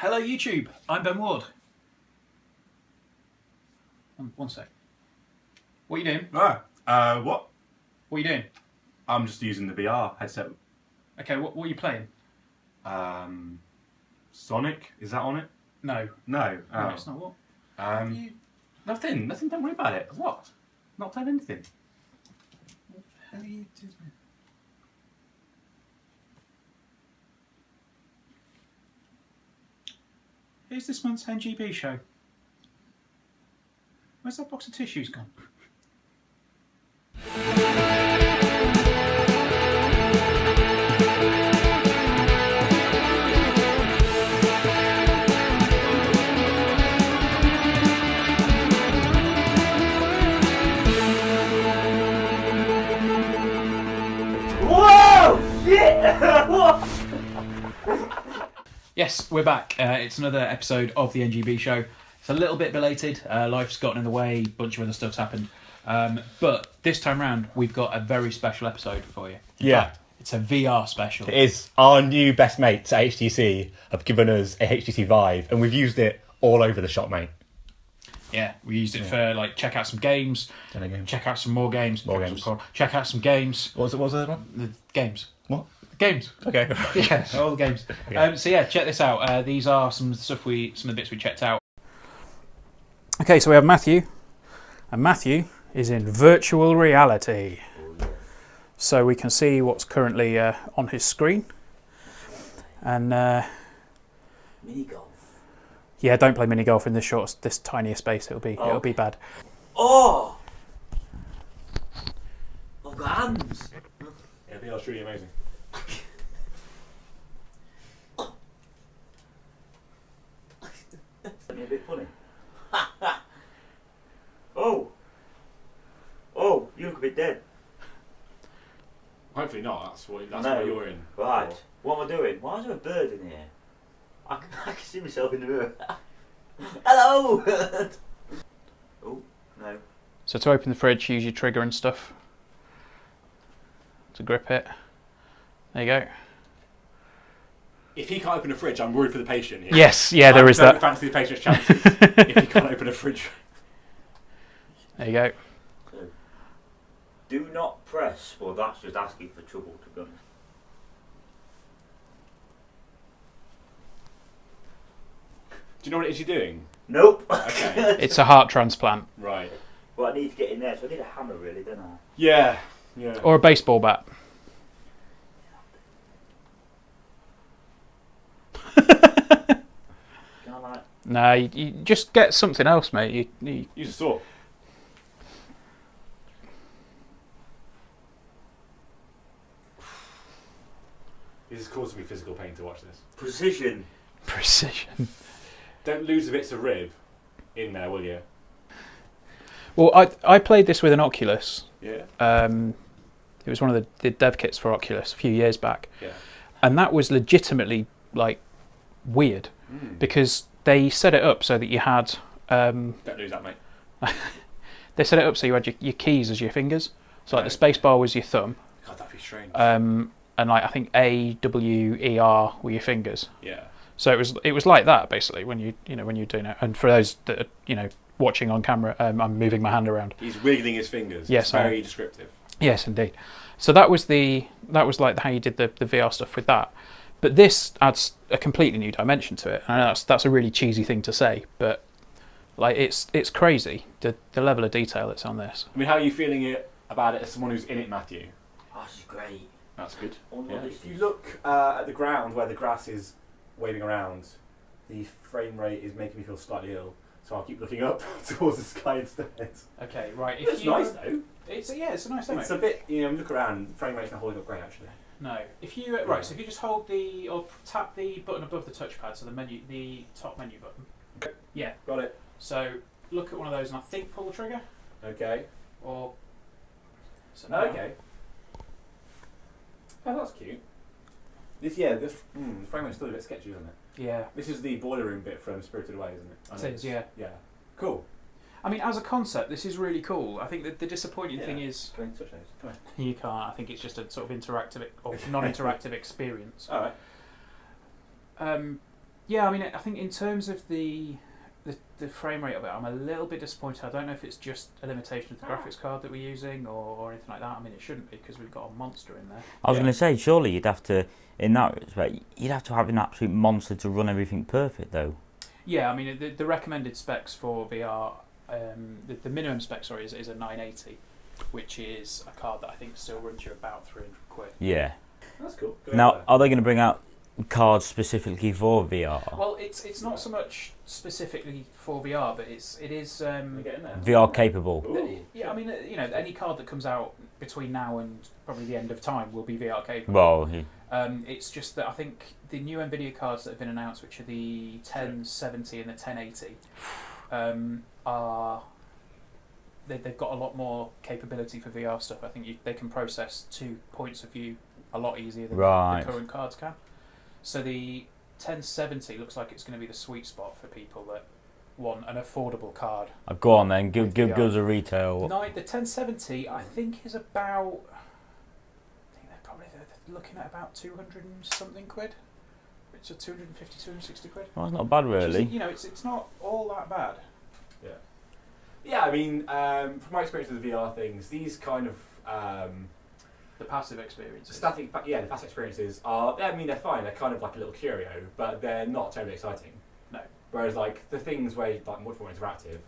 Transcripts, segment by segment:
Hello YouTube, I'm Ben Ward. One sec. What are you doing? What? What are you doing? I'm just using the VR headset. Okay, what are you playing? Sonic? Is that on it? No. No. Oh. No, it's not. What? Nothing, don't worry about it. What? Not playing anything. What the hell are you doing? Here's this month's NGB show. Where's that box of tissues gone? Whoa! Shit! Yes, we're back. It's another episode of the NGB show. It's a little bit belated. Life's gotten in the way. A bunch of other stuff's happened. But this time round, we've got a very special episode for you. In fact, it's a VR special. It is. Our new best mates at HTC have given us a HTC Vive, and we've used it all over the shop, mate. Yeah, we used it for check out some games, check out some more games, check out some games. What was the other one? The games. What? Games. Okay. Yeah, all the games. Okay. So yeah, check this out. These are some of the bits we checked out. Okay, so we have Matthew, and Matthew is in virtual reality. So we can see what's currently on his screen. And Mini golf. yeah, don't play mini golf in this tinier space. It'll be bad. Oh! I've got hands. Yeah, VR's really amazing. Isn't it a bit funny? Oh! Oh, you look a bit dead. Hopefully not. That's what No. you're in. Right. What am I doing? Why is there a bird in here? I can see myself in the mirror. Hello! Oh, no. So to open the fridge, use your trigger and stuff to grip it. There you go. If he can't open a fridge, I'm worried for the patient here. Yes, yeah, there is I don't that. fancy the patient's chances if he can't open a fridge. There you go. So, do not press. Well, that's just asking for trouble, to be honest. Do you know what it is you're doing? Nope. Okay. It's a heart transplant Right. Well, I need to get in there, so I need a hammer, really, don't I? Yeah. Yeah. or a baseball bat. Can I, like... No, you just get something else, mate. You Use a saw. This is causing me physical pain to watch this. Precision. precision. Don't lose the bits of rib in there, will you? Well, I played this with an Oculus. Yeah. It was one of the dev kits for Oculus a few years back. Yeah. And that was legitimately weird because they set it up so that you had Don't lose that, mate. they set it up so you had your keys as your fingers. So the space bar was your thumb, God, that'd be strange. and I think A, W, E, R were your fingers. Yeah. So it was like that basically when you're doing it. And for those that are, watching on camera, I'm moving my hand around. He's wiggling his fingers. Yes, It's very descriptive. Yes, indeed. So that was like how you did the VR stuff with that. But this adds a completely new dimension to it. I know that's a really cheesy thing to say, but it's crazy the level of detail that's on this. I mean, how are you feeling about it as someone who's in it, Matthew? Oh, this is great. That's good. Yeah. If you look at the ground where the grass is waving around, the frame rate is making me feel slightly ill. So I'll keep looking up towards the sky instead. Okay, right. It's nice though. It's a nice demo. It's a bit, look around. Frame rate's not holding up great actually. No, if you so if you just hold or tap the button above the touchpad, so the top menu button. Okay. Yeah. Got it. So look at one of those, and I think pull the trigger. Okay. Or. Okay. Oh, that's cute. The frame rate's still a bit sketchy, isn't it? Yeah. This is the boiler room bit from Spirited Away, isn't it? It is, yeah. Yeah. Cool. I mean, as a concept, this is really cool. I think that the disappointing thing is Can I touch those? Come on. you can't. I think it's just a sort of interactive or non-interactive experience. All right. Yeah, I mean, I think in terms of the frame rate of it, I'm a little bit disappointed. I don't know if it's just a limitation of the graphics card that we're using or anything like that. I mean, it shouldn't be because we've got a monster in there. I was going to say, surely you'd have to, in that respect, you'd have to have an absolute monster to run everything perfect, though. Yeah, I mean, the recommended specs for VR, the minimum spec, sorry, is a 980, which is a card that I think still runs you about 300 quid. Yeah. That's cool. Now, are they going to bring out cards specifically for VR? Well, it's not so much specifically for VR, but it is VR capable. Yeah, I mean, you know, any card that comes out between now and probably the end of time will be VR capable. Well, it's just that I think the new NVIDIA cards that have been announced, which are the 1070 and the 1080, they've got a lot more capability for VR stuff. I think they can process 2 points of view a lot easier than the current cards can. So the 1070 looks like it's going to be the sweet spot for people that want an affordable card. Go on then, give us a retail. No, the 1070 I think is about. I think they're looking at about 200 and something quid. It's a 250, 260 quid. Well, it's not bad really. You know, it's not all that bad. Yeah. Yeah, I mean, from my experience with the VR things, these kind of the passive experiences. the passive experiences are. I mean, they're fine. They're kind of like a little curio, but they're not terribly exciting. No. Whereas, like the things where like much more interactive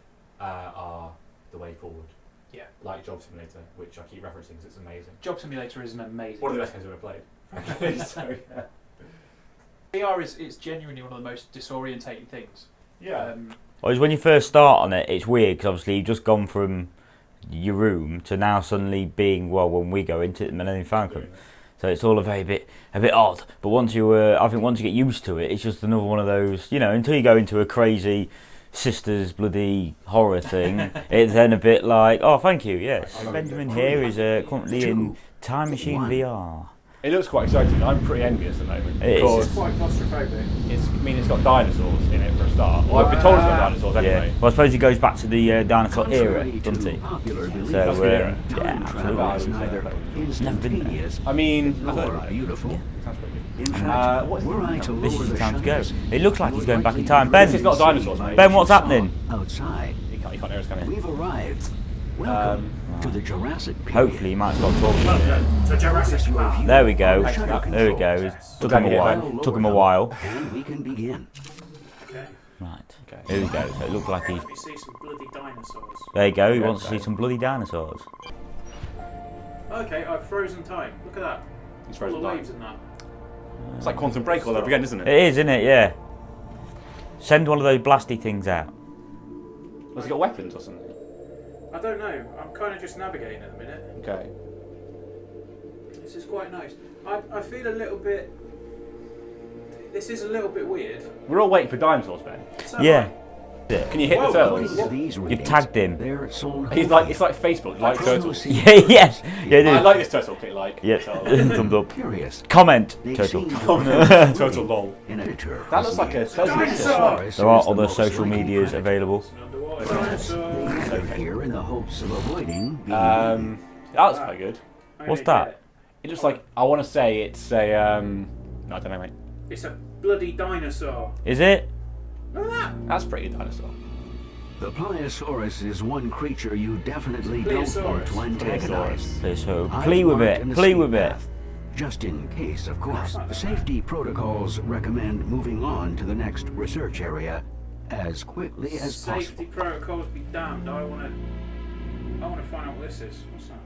are the way forward. Yeah. Like Job Simulator, which I keep referencing because it's amazing. Job Simulator is an amazing. One of the best games I've ever played. So, yeah. VR is genuinely one of the most disorientating things. Yeah. Whereas when you first start on it, it's weird because obviously you've just gone from your room to now suddenly being, well, when we go into the Millennium Falcon. So it's all a bit odd. But once you, I think once you get used to it, it's just another one of those, you know, until you go into a crazy sisters bloody horror thing, it's then a bit like, oh, thank you, yes. Benjamin here is currently in Time Machine VR. It looks quite exciting. I'm pretty envious at the moment. It's quite claustrophobic. It's got dinosaurs in it for a start. Well, I've been told it's got dinosaurs anyway. Yeah. Well, I suppose he goes back to the dinosaur era, doesn't he? So, era. yeah, absolutely. It's never been there. I mean, I've heard about it. Beautiful. Sounds pretty good. In fact, what's were I to This is lower the the time to go. shutters, It looks like he's going back in time. Ben, This is not dinosaurs, mate. Ben, what's happening? outside, You can't hear us, can you? we've arrived. Welcome to the Jurassic period. Hopefully he might stop talking. To Jurassic Park. There we go. Shutter There we go. controls. Took him a while. Took him a while. And we can begin. Okay. Right. Okay. Here we go. So it looks like he's... Let me see some bloody dinosaurs. There you go. He wants to see some bloody dinosaurs. Okay, I've frozen time. Look at that. It's All frozen the time. waves in that. It's like Quantum Break all over again, isn't it? It is, isn't it? Yeah. Send one of those blasty things out. Has it got weapons or something? I don't know. I'm kind of just navigating at the minute. Okay. This is quite nice. I feel a little bit. This is a little bit weird. We're all waiting for dinosaurs, Ben. So Yeah. Can you hit the turtles? According to these You've readings, tagged him. they're sold It's like Facebook, like turtles. Yeah, yes. Yeah, I dude. like this turtle. Click like. Yeah. Turtle. Thumbs up. curious. Comment. They Turtle. seem to Turtle lol. an editor. That looks like a turtle. There are other social medias available. They're here in the hopes of avoiding being That's quite good. What's that? It looks like, I want to say it's a no, I don't know, mate. It's a bloody dinosaur. Is it? Look at that. That's pretty dinosaur. The Pliosaurus is one creature you definitely don't want to Pliosaurus. antagonize. So I've plea with marked it. an Plea escape with it. path, just in case, of course. Safety protocols recommend moving on to the next research area as quickly as Safety possible. protocols be damned. I want to find out what this is. What's that?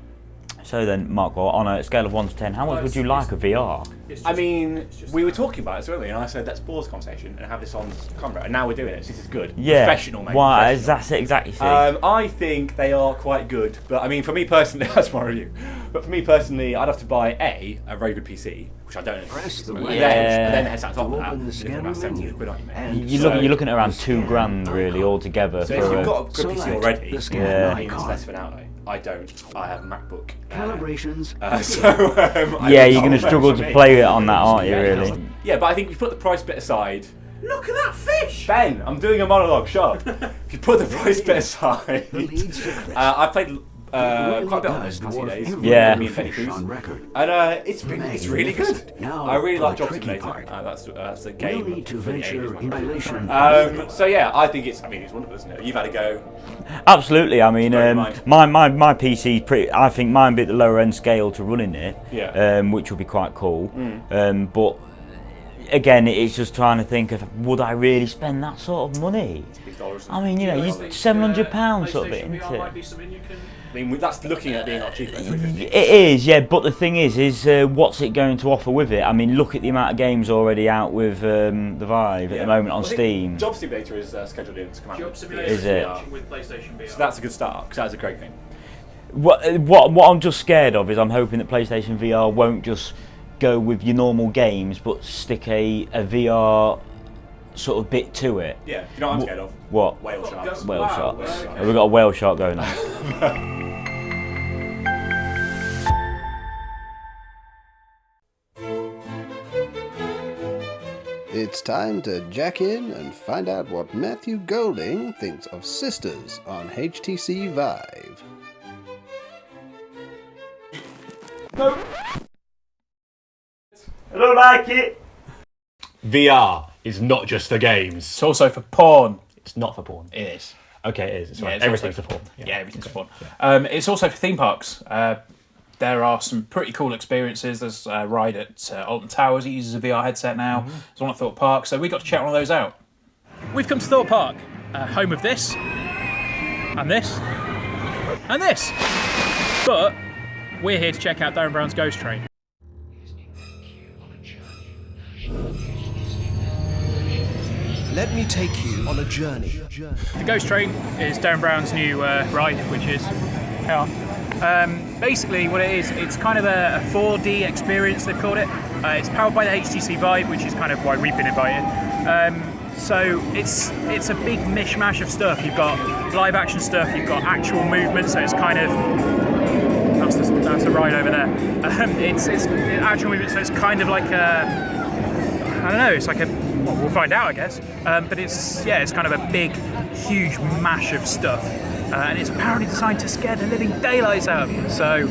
So then, Mark, well, on a scale of 1 to 10, how much would you like a VR? It's I just- mean, it's just we were that. talking about this earlier, and I said, let's pause the conversation and have this on camera, and now we're doing it, so this is good. Yeah. Professional, mate. Why? Professional. That's it exactly. See. I think they are quite good, but I mean, for me personally, that's my review. But for me personally, I'd have to buy a very good PC, which I don't. Press the and left then the headset on to top of that. open the It's about scanner 70 menu. quid, aren't you, mate? And you're looking at around $2,000 really altogether So for if you've a, got a good PC select already, the scan Yeah. I mean, it's icon. less of an outlay. I don't. I have a MacBook. Calibrations. yeah, you're going to struggle to play it on that, aren't you? Really? Yeah, but I think if you put the price bit aside. Look at that fish. Ben, I'm doing a monologue. Shut up. If you put the price bit aside, The lead secret. I've played quite a bit on this past few days. Yeah. Me and Benny Cruz. On record. And it's really good. Now I really for like the Job tricky Simulator. part. That's the No game. need to for the venture ages, in my relation. favourite. So yeah, I think it's wonderful, isn't it? You've had a go. Absolutely. I mean, Bear in mind. my PC, I think mine be at the lower end scale to running it, Yeah. which would be quite cool. But again, it's just trying to think of, would I really spend that sort of money? I mean, you know, you £700 sort of bit into it. I mean, that's looking at being a lot cheaper. It is, yeah. But the thing is what's it going to offer with it? I mean, look at the amount of games already out with the Vive at the moment on Steam. Job Simulator is scheduled in to come out. Job Simulator Is it? with PlayStation VR. So that's a good start, because that's a great thing. What I'm just scared of is I'm hoping that PlayStation VR won't just go with your normal games, but stick a VR sort of bit to it. Yeah, you know what I'm scared of? What? Whale sharks. Whale shark. Okay. We've got a whale shark going on. It's time to jack in and find out what Matthew Golding thinks of Sisters on HTC Vive. I don't like it. VR is not just for games. It's also for porn. It's not for porn. It is. Okay, it is. It's Yeah, right. it's Everything's also- for porn. Yeah, everything's for porn. It's also for theme parks. There are some pretty cool experiences. There's a ride at Alton Towers. It uses a VR headset now. There's one at Thorpe Park, so we got to check one of those out. We've come to Thorpe Park, home of this, and this, and this. But we're here to check out Derren Brown's Ghost Train. Let me take you on a journey. The Ghost Train is Derren Brown's new ride, which is, basically what it is, it's kind of a 4D experience, they've called it. It's powered by the HTC Vive, which is kind of why we've been invited. So it's a big mishmash of stuff. You've got live action stuff, you've got actual movement, so it's kind of, that's the ride over there. It's actual movement, so it's kind of like I don't know, it's like well, we'll find out, I guess. But it's kind of a big, huge mash of stuff. And it's apparently designed to scare the living daylights out of you. So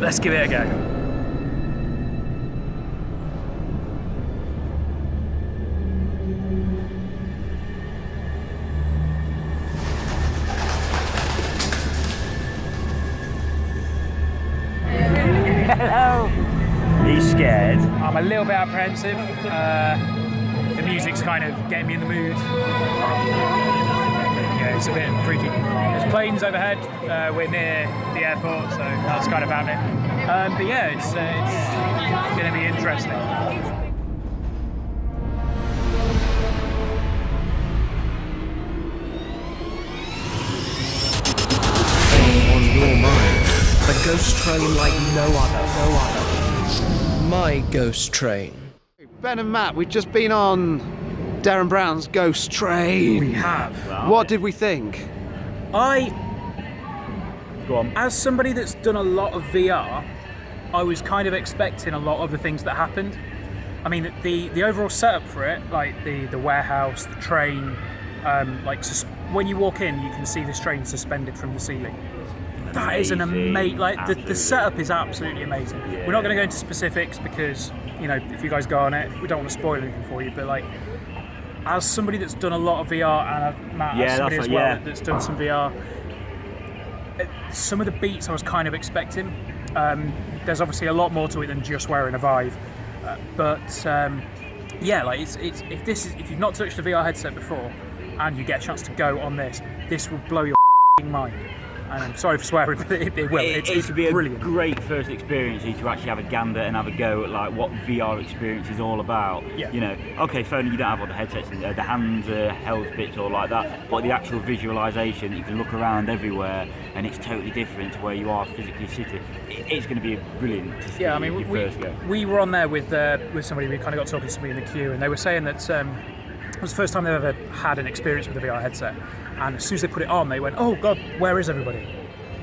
let's give it a go. Hello. He's scared. I'm a little bit apprehensive. The music's kind of getting me in the mood. Yeah, it's a bit freaky. There's planes overhead. We're near the airport, so that's kind of happening. But yeah, it's going to be interesting. On your mind, the ghost train like no other. My ghost train. Ben and Matt, we've just been on Derren Brown's Ghost Train. We have. What did we think? Go on. As somebody that's done a lot of VR, I was kind of expecting a lot of the things that happened. I mean, the overall setup for it, like the warehouse, the train, when you walk in, you can see this train suspended from the ceiling. That is an amazing, the setup is absolutely amazing. Yeah. We're not going to go into specifics because, you know, if you guys go on it, we don't want to spoil anything for you, but like, as somebody that's done a lot of VR, and Matt, as somebody as well that's done some VR, some of the beats I was kind of expecting. There's obviously a lot more to it than just wearing a Vive, yeah, like if you've not touched a VR headset before and you get a chance to go on this will blow your mind. And I'm sorry for swearing, but it will. It's be brilliant. A great first experience to actually have a gander and have a go at like what VR experience is all about. Yeah. You know, okay, phone, you don't have all the headsets and the hand held bits or like that, but the actual visualization, you can look around everywhere and it's totally different to where you are physically sitting. It's going to be brilliant. Yeah, I mean, we were on there with somebody. We kind of got talking to somebody in the queue, and they were saying that it was the first time they've ever had an experience with a VR headset. And as soon as they put it on, they went, "Oh God, where is everybody?"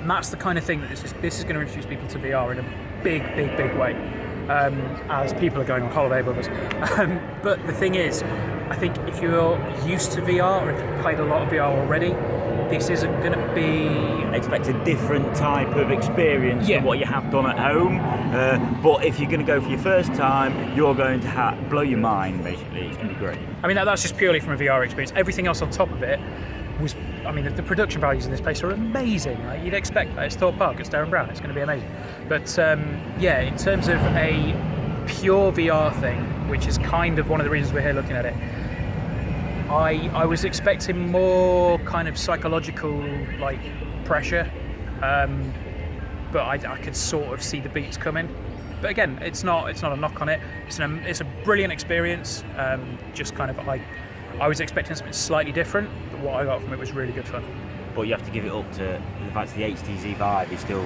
And that's the kind of thing that this is going to introduce people to VR in a big way, as people are going on holiday with us. But the thing is, I think if you're used to VR or if you've played a lot of VR already, this isn't going to be... Expect a different type of experience than what you have done at home. But if you're going to go for your first time, you're going to blow your mind, basically. It's going to be great. I mean, that's just purely from a VR experience. Everything else on top of it was... I mean, the production values in this place are amazing. Like, you'd expect that. It's Thorpe Park, it's Derren Brown, it's going to be amazing. But yeah, in terms of a pure VR thing, which is kind of one of the reasons we're here looking at it, I was expecting more kind of psychological like pressure, but I could sort of see the beats coming. But again, it's not a knock on it. It's a brilliant experience. Just kind of I was expecting something slightly different, but what I got from it was really good fun. But you have to give it up to the fact that the HTC Vive is still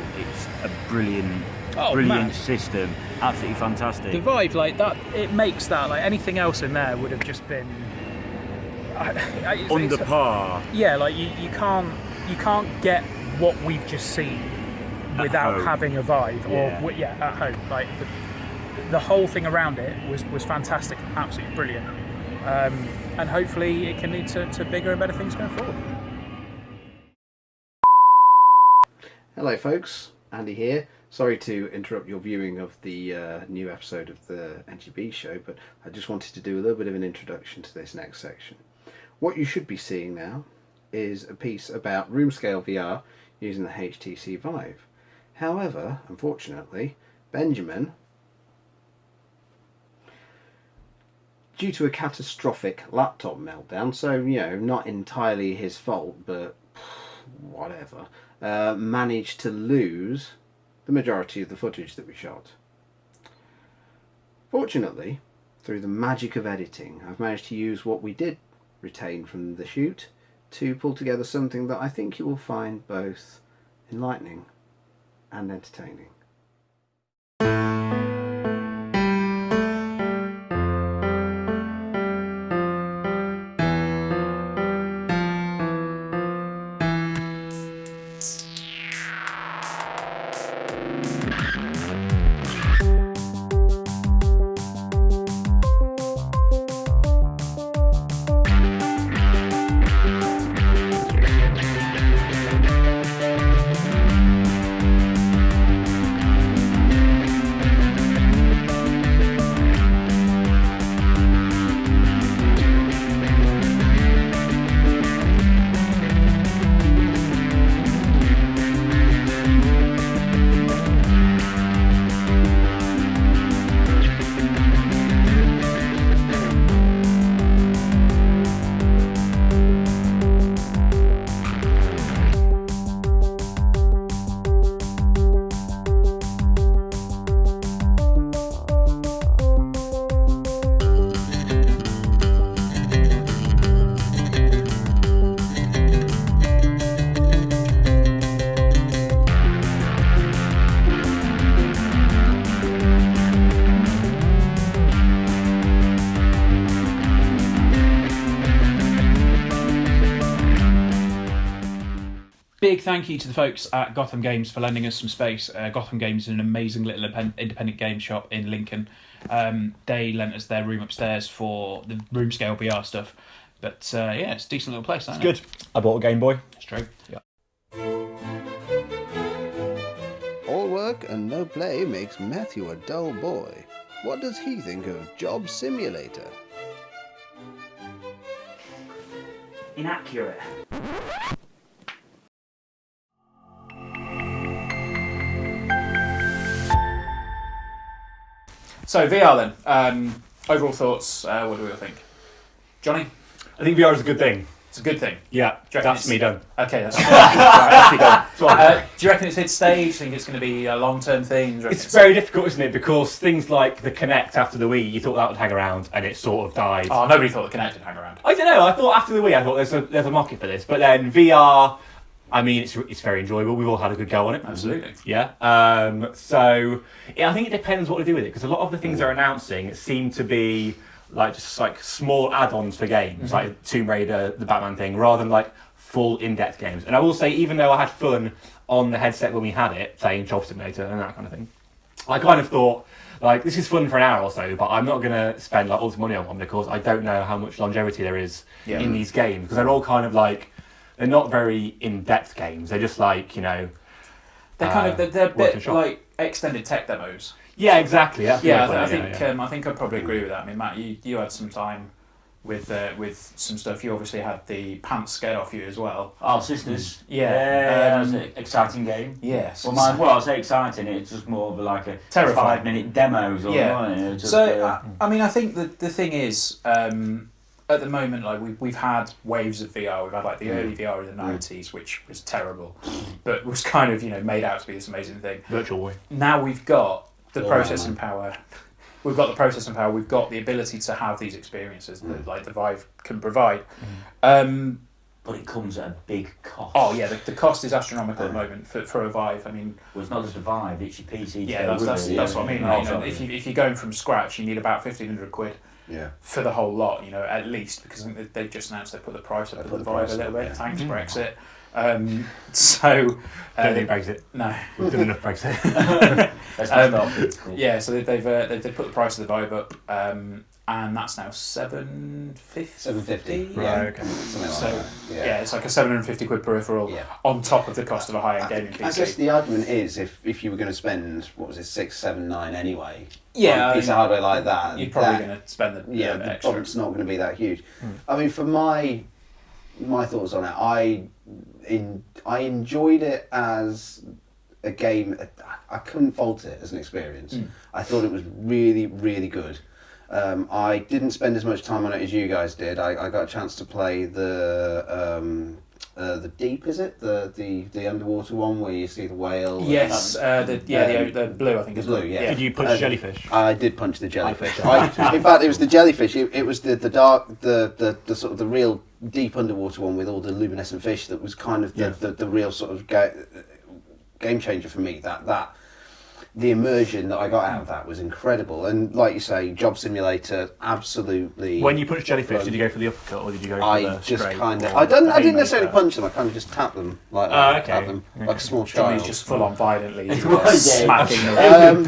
a brilliant system, absolutely fantastic. The Vive, like that, it makes that, like anything else in there would have just been under par. Yeah, like you can't get what we've just seen without having a Vive or at home. Like the whole thing around it was fantastic, absolutely brilliant, and hopefully it can lead to bigger and better things going forward. Hello folks, Andy here. Sorry to interrupt your viewing of the new episode of the NGB show, but I just wanted to do a little bit of an introduction to this next section. What you should be seeing now is a piece about room scale VR using the HTC Vive. However, unfortunately, Benjamin, due to a catastrophic laptop meltdown, so not entirely his fault, but whatever, managed to lose the majority of the footage that we shot. Fortunately, through the magic of editing, I've managed to use what we did retain from the shoot to pull together something that I think you will find both enlightening and entertaining. Big thank you to the folks at Gotham Games for lending us some space. Gotham Games is an amazing little independent game shop in Lincoln. They lent us their room upstairs for the room scale VR stuff. But yeah, it's a decent little place. It's good. I bought a Game Boy. It's true. Yeah. All work and no play makes Matthew a dull boy. What does he think of Job Simulator? Inaccurate. So VR then. Overall thoughts. What do we all think? Johnny? I think VR is a good thing. It's a good thing. Yeah, that's me done. Okay, that's right. Do you reckon it's hit stage? Do you think it's going to be a long-term thing? It's very difficult, isn't it? Because things like the Kinect after the Wii, you thought that would hang around, and it sort of died. Oh, nobody thought the Kinect would hang around. I don't know. I thought after the Wii, I thought there's a market for this. But then VR, I mean, it's very enjoyable. We've all had a good go on it. Absolutely. Yeah. So yeah, I think it depends what to do with it, because a lot of the things they're announcing seem to be like just like small add-ons for games, like Tomb Raider, the Batman thing, rather than like full in-depth games. And I will say, even though I had fun on the headset when we had it, playing Job Simulator and that kind of thing, I kind of thought, like, this is fun for an hour or so, but I'm not going to spend like all this money on one because I don't know how much longevity there is in these games, because they're all kind of like, they're not very in-depth games. They're just like, you know, they're a bit like extended tech demos. Yeah, exactly. I think I'd probably agree with that. I mean, Matt, you had some time with some stuff. You obviously had the pants scared off you as well. Oh, Sisters. Yeah, that was an exciting game. Yes. Well, I say exciting. It's just more of like a terrifying 5-minute demos. I mean, I think the thing is, at the moment, like we've had waves of VR. We've had like the early VR in the 90s, which was terrible, but was kind of made out to be this amazing thing. Virtual Boy. Now we've got the processing power. We've got the processing power. We've got the ability to have these experiences that like the Vive can provide. But it comes at a big cost. Oh yeah, the cost is astronomical at the moment for a Vive. I mean, well, it's not just a Vive; it's your PC. Yeah, that's what I mean. If you're going from scratch, you need about £1,500 for the whole lot. At least, because I think they've just announced they put the price up of the Vive a little bit. Thanks Brexit. Don't think Brexit. No, we've done enough Brexit. Yeah, so they've put the price of the Vive up, and that's now £750. $750. Right, okay. Something like that. Yeah, it's like a £750 peripheral on top of the cost of a high-end gaming PC. I guess the argument is if you were going to spend, what was it, 6, 7, 9 anyway, on a piece of hardware like that, you're probably going to spend the extra. Bump's not going to be that huge. I mean, for my thoughts on it, I enjoyed it as a game. I couldn't fault it as an experience. I thought it was really, really good. I didn't spend as much time on it as you guys did. I got a chance to play the Deep, is it? The underwater one where you see the whale. Yes, the blue, I think. The blue, yeah. Did you punch jellyfish? I did punch the jellyfish. In fact, it was the jellyfish. It was the dark, the sort of the real deep underwater one with all the luminescent fish that was kind of the real sort of game changer for me. That the immersion that I got out of that was incredible. And like you say, Job Simulator, absolutely. When you punched jellyfish, did you go for the uppercut or did you go for the straight? I didn't necessarily punch them. I kind of just tapped them like that, at them like a small child. Johnny's just full on violently smacking them.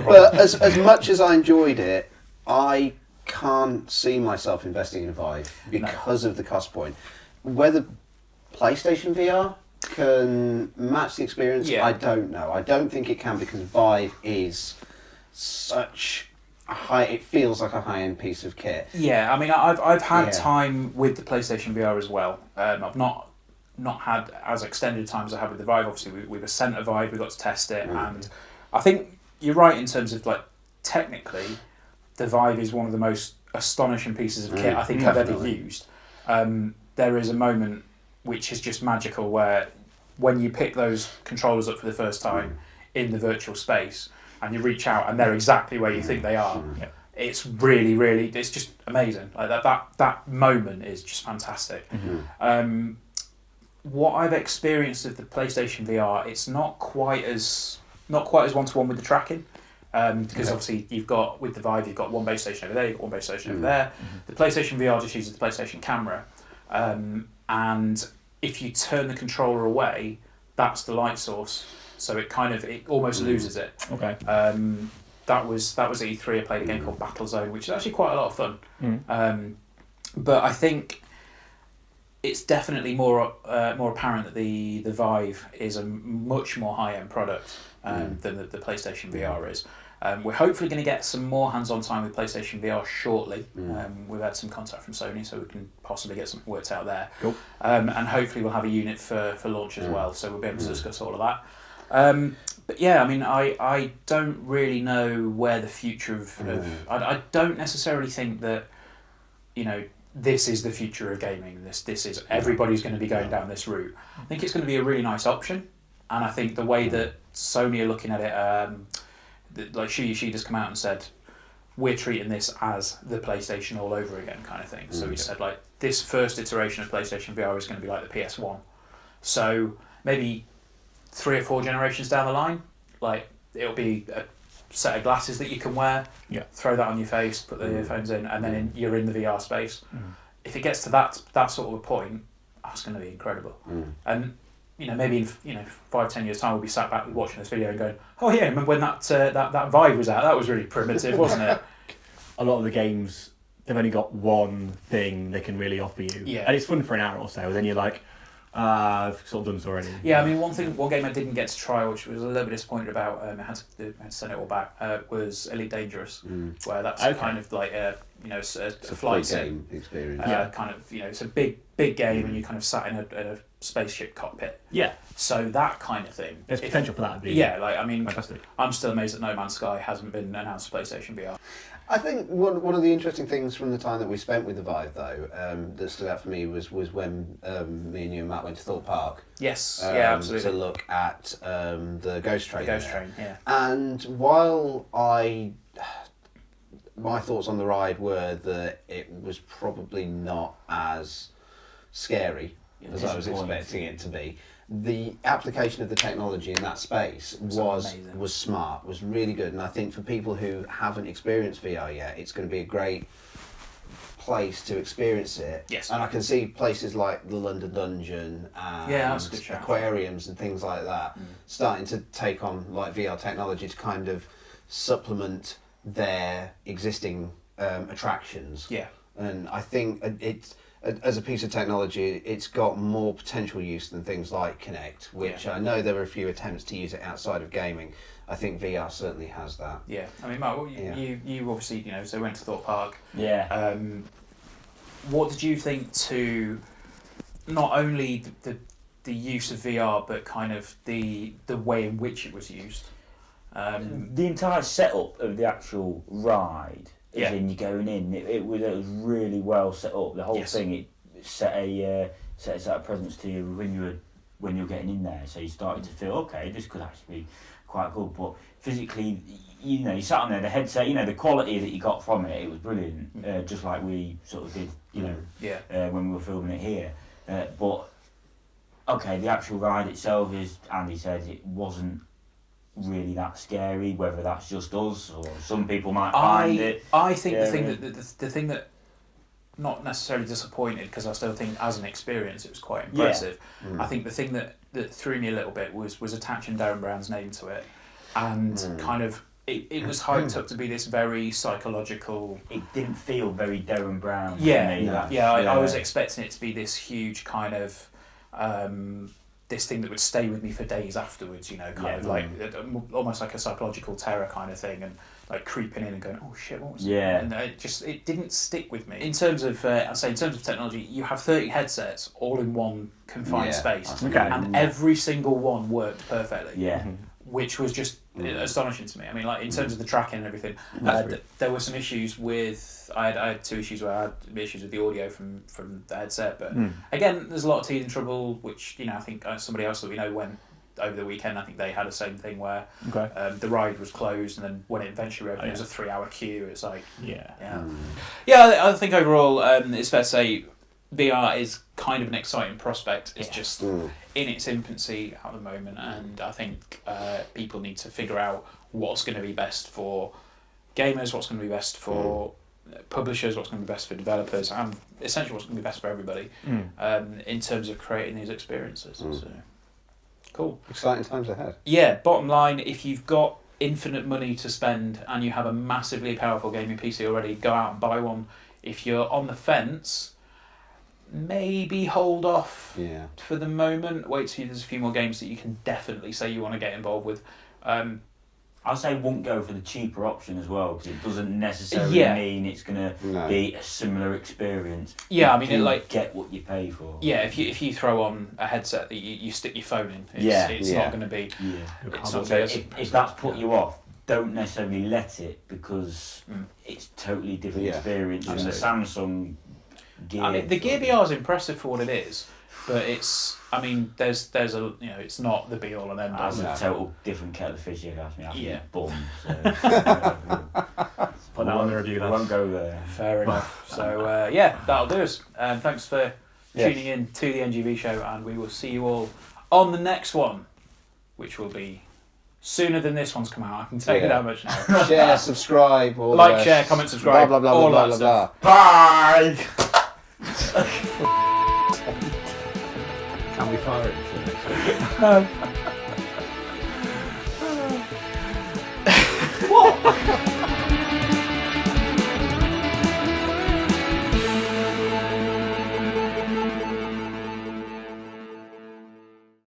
But as much as I enjoyed it, I can't see myself investing in a Vive because of the cost point. Whether PlayStation VR can match the experience, I don't know. I don't think it can, because Vive is such a high. It feels like a high-end piece of kit. Yeah, I mean, I've had time with the PlayStation VR as well. I've not had as extended time as I had with the Vive. Obviously, we were sent a Vive, we got to test it, and I think you're right in terms of like technically, the Vive is one of the most astonishing pieces of kit I think I've ever used. There is a moment which is just magical, where when you pick those controllers up for the first time in the virtual space and you reach out and they're exactly where you think they are, it's really, really, it's just amazing. Like that moment is just fantastic. What I've experienced of the PlayStation VR, it's not quite as one-to-one with the tracking. Because obviously you've got, with the Vive, you've got one base station over there, you've got one base station over there. The PlayStation VR just uses the PlayStation camera. And if you turn the controller away, that's the light source. So it almost loses it. Okay. That was at E3. I played a game called Battlezone, which is actually quite a lot of fun. But I think it's definitely more apparent that the Vive is a much more high-end product than the PlayStation VR is. We're hopefully going to get some more hands-on time with PlayStation VR shortly. We've had some contact from Sony, so we can possibly get something worked out there. Cool. And hopefully we'll have a unit for launch as well, so we'll be able to discuss all of that. But yeah, I mean, I don't really know where the future of I don't necessarily think that, this is the future of gaming. This is, everybody's going to be going down this route. I think it's going to be a really nice option, and I think the way that Sony are looking at it, like Shueishida's come out and said, we're treating this as the PlayStation all over again kind of thing. So he said, like, this first iteration of PlayStation VR is going to be like the PS1. So maybe 3 or 4 generations down the line, like, it'll be a set of glasses that you can wear, throw that on your face, put the earphones in, and then you're in the VR space. If it gets to that sort of a point, that's going to be incredible. And maybe in 5-10 years' time we'll be sat back watching this video and going, oh yeah, remember when that Vive was out? That was really primitive, wasn't it? A lot of the games, they've only got one thing they can really offer you. Yeah. And it's fun for an hour or so, and then you're like, I've sort of done this already. Yeah, I mean, one game I didn't get to try, which was a little bit disappointed about, I had to send it all back, was Elite Dangerous, where that's kind of like a flight game experience. Kind of, it's a big game, and you kind of sat in a spaceship cockpit. Yeah. So that kind of thing. There's potential for that. Yeah, like, I mean, fantastic. I'm still amazed that No Man's Sky hasn't been announced for PlayStation VR. I think one of the interesting things from the time that we spent with the Vive, though, that stood out for me was when me and you and Matt went to Thorpe Park. Yes, yeah, absolutely. To look at the Ghost Train. The Ghost Train, yeah. And while my thoughts on the ride were that it was probably not as scary as I was expecting it to be, the application of the technology in that space was smart, was really good, and I think for people who haven't experienced VR yet, it's going to be a great place to experience it. Yes. And I can see places like the London Dungeon and aquariums and things like that starting to take on like VR technology to kind of supplement their existing attractions. Yeah. And I think it's, as a piece of technology, it's got more potential use than things like Kinect, which I know there were a few attempts to use it outside of gaming. I think VR certainly has that. Yeah, I mean, Mark, you obviously, so went to Thorpe Park. Yeah. What did you think to not only the use of VR, but kind of the way in which it was used? The entire setup of the actual ride, as in you're going in, it was really well set up. The whole thing, it set a presence to you when you're getting in there. So you started to feel, okay, this could actually be quite good. But physically, you sat on there, the headset, the quality that you got from it, it was brilliant. Just like we sort of did, when we were filming it here. But okay, the actual ride itself, as Andy said, it wasn't really that scary. Whether that's just us or some people might find it. I think the thing that not necessarily disappointed, because I still think as an experience it was quite impressive. I think the thing that threw me a little bit was attaching Derren Brown's name to it, and kind of it was hyped up to be this very psychological. It didn't feel very Derren Brown. I was expecting it to be this huge kind of this thing that would stay with me for days afterwards, kind of like almost like a psychological terror kind of thing, and like creeping in and going, oh shit, what was that? And it didn't stick with me. In terms of technology, you have 30 headsets all in one confined space, and every single one worked perfectly. Which was just astonishing to me. I mean, like in terms of the tracking and everything, there were some issues with. I had 2 issues where I had issues with the audio from the headset, but again, there's a lot of teething trouble. Which I think somebody else that we know went over the weekend. I think they had the same thing where the ride was closed, and then when it eventually opened, it was a 3-hour queue. It's like I think overall, it's fair to say VR is kind of an exciting prospect. It's just in its infancy at the moment, and I think people need to figure out what's going to be best for gamers, what's going to be best for publishers, what's going to be best for developers, and essentially what's going to be best for everybody in terms of creating these experiences. So, cool. Exciting times ahead. Yeah, bottom line, if you've got infinite money to spend and you have a massively powerful gaming PC already, go out and buy one. If you're on the fence, maybe hold off for the moment. Wait till there's a few more games that you can definitely say you want to get involved with. I'd say won't go for the cheaper option as well, because it doesn't necessarily mean it's going to be a similar experience. Yeah, I mean, get what you pay for. Yeah, if you throw on a headset that you stick your phone in, it's not going to be. If that's put you off, don't necessarily let it, because it's totally different experience from the Samsung Gear. I mean, the Gear VR is impressive for what it is, but it's. I mean, there's a it's not the be all and end all. That's a total different kettle of fish. You ask me. Bum. So, put that on the review. Won't go there. Fair enough. So that'll do us. Thanks for tuning in to the NGB show, and we will see you all on the next one, which will be sooner than this one's come out. I can tell you that much now. Share, subscribe, like, share, comment, subscribe, blah blah blah all blah that blah stuff. blah. Bye. we fire it for next week? What?